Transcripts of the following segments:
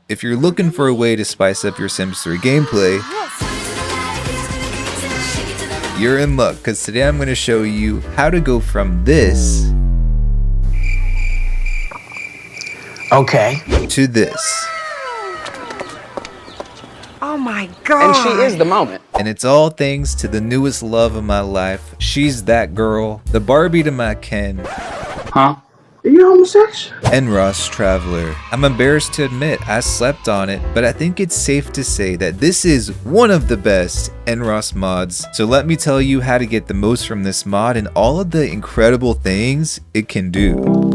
If you're looking for a way to spice up your Sims 3 gameplay, you're in luck, because today I'm going to show you how to go from this to this. Oh my god. And she is the moment. And it's all thanks to the newest love of my life. She's that girl, the Barbie to my Ken. Huh? Are you homosexual? NRAAS Traveler. I'm embarrassed to admit I slept on it, but I think it's safe to say that this is one of the best NRAAS mods. So let me tell you how to get the most from this mod and all of the incredible things it can do.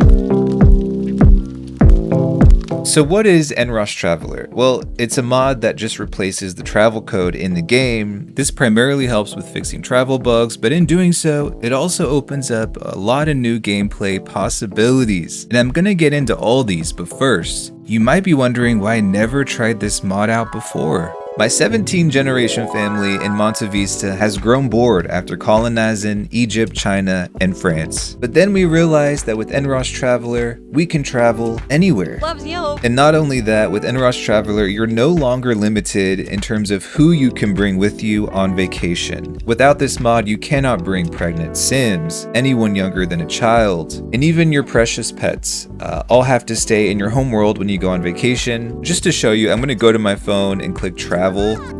So what is NRAAS Traveler? Well, it's a mod that just replaces the travel code in the game. This primarily helps with fixing travel bugs, but in doing so, it also opens up a lot of new gameplay possibilities. And I'm gonna get into all these, but first, you might be wondering why I never tried this mod out before. My 17 generation family in Monte Vista has grown bored after colonizing Egypt, China, and France. But then we realized that with NRAAS Traveler, we can travel anywhere. Loves you. And not only that, with NRAAS Traveler, you're no longer limited in terms of who you can bring with you on vacation. Without this mod, you cannot bring pregnant Sims, anyone younger than a child, and even your precious pets. All have to stay in your home world when you go on vacation. Just to show you, I'm gonna go to my phone and click travel.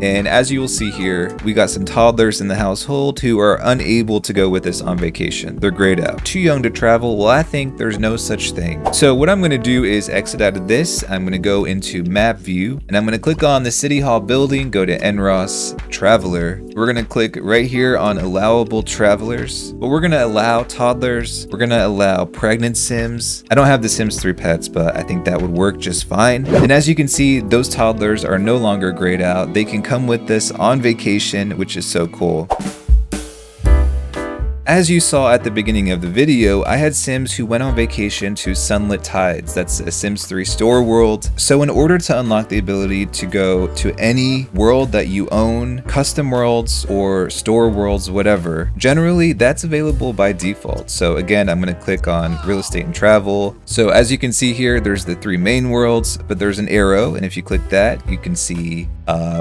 And as you will see here, we got some toddlers in the household who are unable to go with us on vacation. They're grayed out. Too young to travel? Well, I think there's no such thing. So what I'm going to do is exit out of this. I'm going to go into map view and I'm going to click on the City Hall building, go to NRAAS Traveler. We're going to click right here on allowable travelers. But we're going to allow toddlers. We're going to allow pregnant Sims. I don't have the Sims 3 pets, but I think that would work just fine. And as you can see, those toddlers are no longer grayed out. They can come with us on vacation, which is so cool. As you saw at the beginning of the video, I had Sims who went on vacation to Sunlit Tides. That's a Sims 3 store world. So in order to unlock the ability to go to any world that you own, custom worlds or store worlds, whatever, generally that's available by default. So again, I'm going to click on real estate and travel. So as you can see here, there's the 3 main worlds, but there's an arrow. And if you click that, you can see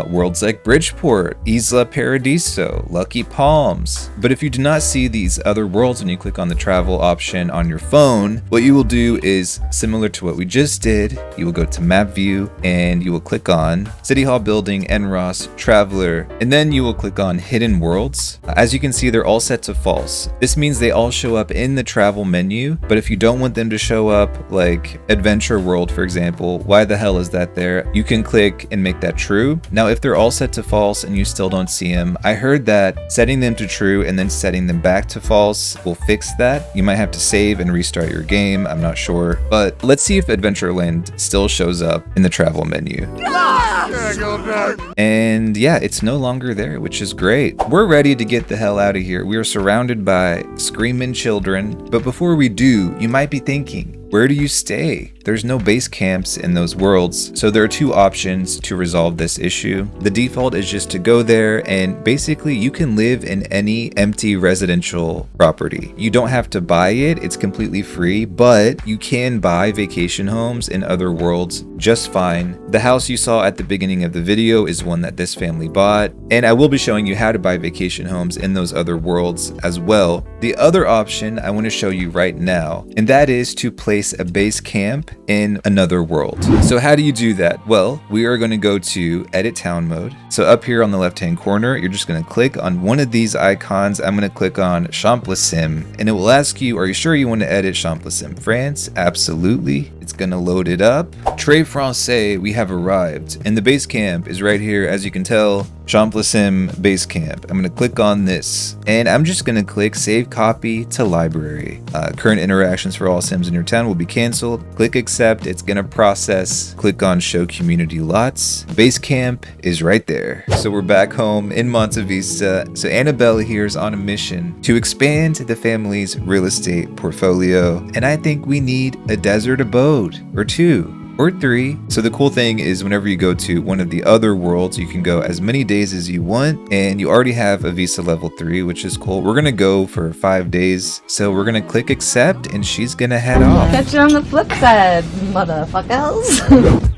worlds like Bridgeport, Isla Paradiso, Lucky Palms. But if you do not see these other worlds when you click on the travel option on your phone, what you will do is similar to what we just did. You will go to map view and you will click on City Hall building, NRAAS Traveler, and then you will click on hidden worlds. As you can see, they're all set to false. This means they all show up in the travel menu, but if you don't want them to show up, like Adventure World, for example, why the hell is that there? You can click and make that true. Now, if they're all set to false and you still don't see them, I heard that setting them to true and then setting them back to false will fix that. You might have to save and restart your game. I'm not sure, but let's see if Adventureland still shows up in the travel menu. And yeah, it's no longer there, which is great. We're ready to get the hell out of here. We are surrounded by screaming children, but before we do, you might be thinking, where do you stay? There's no base camps in those worlds, so there are 2 options to resolve this issue. The default is just to go there and basically you can live in any empty residential property. You don't have to buy it, it's completely free, but you can buy vacation homes in other worlds just fine. The house you saw at the beginning of the video is one that this family bought, and I will be showing you how to buy vacation homes in those other worlds as well. The other option I want to show you right now, and that is to place a base camp in another world. So how do you do that? Well, we are going to go to edit town mode. So up here on the left hand corner, you're just going to click on one of these icons. I'm going to click on Champlain, and it will ask you, are you sure you want to edit Champlain, France? Absolutely. It's going to load it up. Très Français, we have arrived, and the base camp is right here. As you can tell, Champlain base camp. I'm going to click on this, and I'm just going to click save copy to library. Current interactions for all Sims in your town will be canceled. Click accept. It's going to process. Click on show community lots. Base camp is right there. So we're back home in Monte Vista. So Annabella here is on a mission to expand the family's real estate portfolio, and I think we need a desert abode or 2. Or 3. So the cool thing is whenever you go to one of the other worlds, you can go as many days as you want, and you already have a visa level 3, which is cool. We're gonna go for 5 days. So we're gonna click accept and she's gonna head off. Catch you on the flip side, motherfuckers.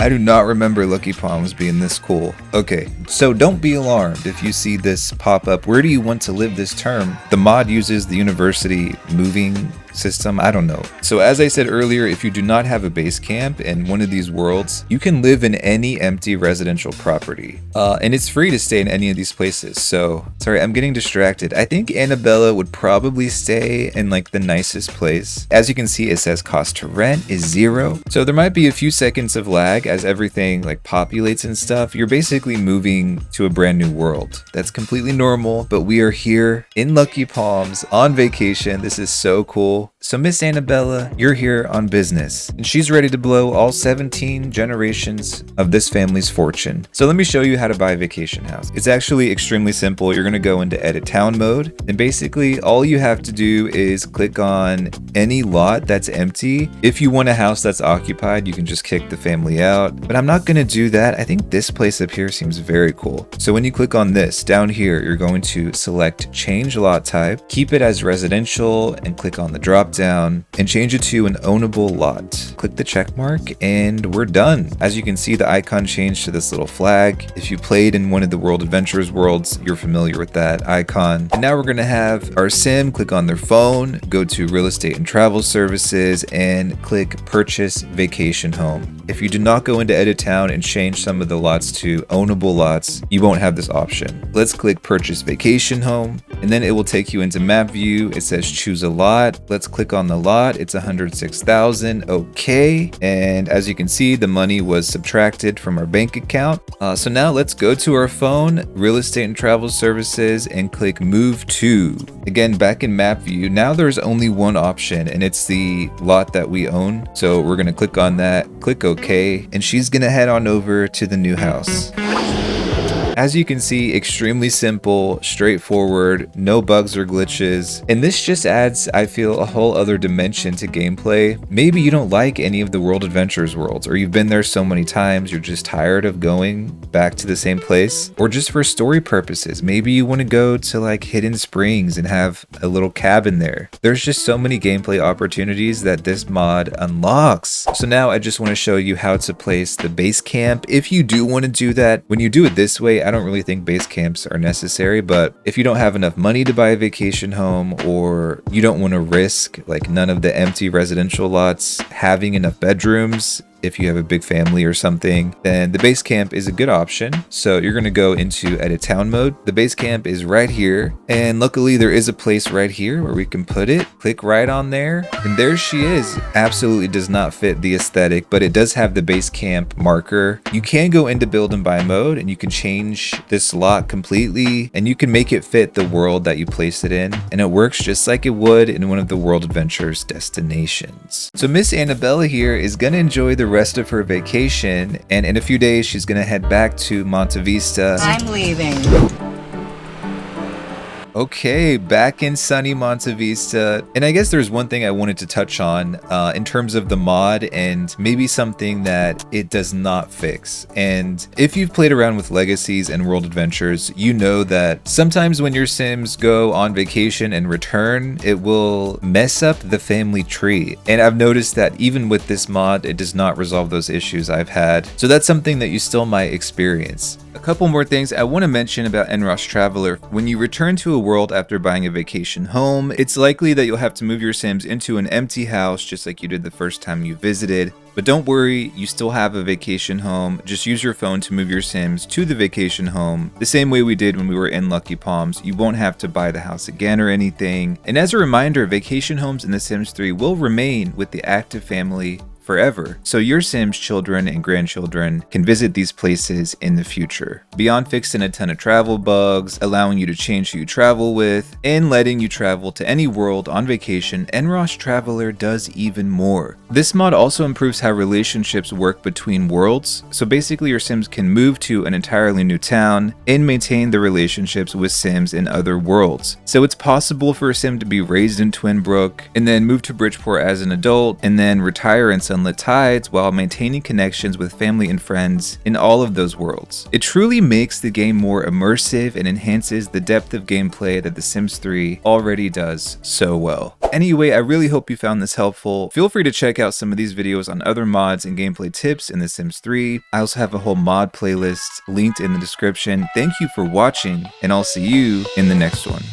I do not remember Lucky Palms being this cool. Okay, so don't be alarmed if you see this pop up. Where do you want to live this term? The mod uses the university moving system. I don't know. So as I said earlier, if you do not have a base camp in one of these worlds, you can live in any empty residential property. And it's free to stay in any of these places. So, sorry, I'm getting distracted. I think Annabella would probably stay in like the nicest place. As you can see, it says cost to rent is 0. So there might be a few seconds of lag as everything like populates and stuff. You're basically moving to a brand new world. That's completely normal, but we are here in Lucky Palms on vacation. This is so cool. So Miss Annabella, you're here on business, and she's ready to blow all 17 generations of this family's fortune. So let me show you how to buy a vacation house. It's actually extremely simple. You're gonna go into edit town mode, and basically all you have to do is click on any lot that's empty. If you want a house that's occupied, you can just kick the family out, but I'm not gonna do that. I think this place up here seems very cool. So when you click on this down here, you're going to select change lot type, keep it as residential, and click on the drop down and change it to an ownable lot. Click the check mark and we're done. As you can see, the icon changed to this little flag. If you played in one of the World Adventures worlds, you're familiar with that icon. And now we're gonna have our sim click on their phone, go to real estate and travel services, and click purchase vacation home. If you do not go into edit town and change some of the lots to ownable lots, you won't have this option. Let's click purchase vacation home, and then it will take you into map view. It says choose a lot. Let's click on the lot. It's 106,000. Okay. And as you can see, the money was subtracted from our bank account. So now let's go to our phone, real estate and travel services, and click move to. Again, back in map view, now there's only one option, and it's the lot that we own. So we're going to click on that, click OK, and she's going to head on over to the new house. As you can see, extremely simple, straightforward, no bugs or glitches. And this just adds, I feel, a whole other dimension to gameplay. Maybe you don't like any of the World Adventures worlds, or you've been there so many times, you're just tired of going back to the same place, or just for story purposes. Maybe you want to go to like Hidden Springs and have a little cabin there. There's just so many gameplay opportunities that this mod unlocks. So now I just want to show you how to place the base camp. If you do want to do that, when you do it this way, I don't really think base camps are necessary, but if you don't have enough money to buy a vacation home, or you don't want to risk like none of the empty residential lots having enough bedrooms, if you have a big family or something, then the base camp is a good option. So you're going to go into edit town mode. The base camp is right here. And luckily there is a place right here where we can put it. Click right on there. And there she is. Absolutely does not fit the aesthetic, but it does have the base camp marker. You can go into build and buy mode and you can change this lot completely, and you can make it fit the world that you place it in. And it works just like it would in one of the World Adventures destinations. So Miss Annabella here is going to enjoy the rest of her vacation, and in a few days she's gonna head back to Monte Vista. I'm leaving. Okay, back in sunny Monte Vista. And I guess there's one thing I wanted to touch on in terms of the mod, and maybe something that it does not fix. And if you've played around with Legacies and World Adventures, you know that sometimes when your Sims go on vacation and return, it will mess up the family tree. And I've noticed that even with this mod, it does not resolve those issues I've had. So that's something that you still might experience. A couple more things I want to mention about NRAAS Traveler. When you return to a world after buying a vacation home, it's likely that you'll have to move your Sims into an empty house just like you did the first time you visited. But don't worry, you still have a vacation home. Just use your phone to move your Sims to the vacation home, the same way we did when we were in Lucky Palms. You won't have to buy the house again or anything. And as a reminder, vacation homes in The Sims 3 will remain with the active family forever. So your Sims children and grandchildren can visit these places in the future. Beyond fixing a ton of travel bugs, allowing you to change who you travel with, and letting you travel to any world on vacation, NRAAS Traveler does even more. This mod also improves how relationships work between worlds. So basically your Sims can move to an entirely new town and maintain the relationships with Sims in other worlds. So it's possible for a Sim to be raised in Twinbrook and then move to Bridgeport as an adult and then retire in Sunlight sunlit tides while maintaining connections with family and friends in all of those worlds. It truly makes the game more immersive and enhances the depth of gameplay that The Sims 3 already does so well. Anyway, I really hope you found this helpful. Feel free to check out some of these videos on other mods and gameplay tips in The Sims 3. I also have a whole mod playlist linked in the description. Thank you for watching, and I'll see you in the next one.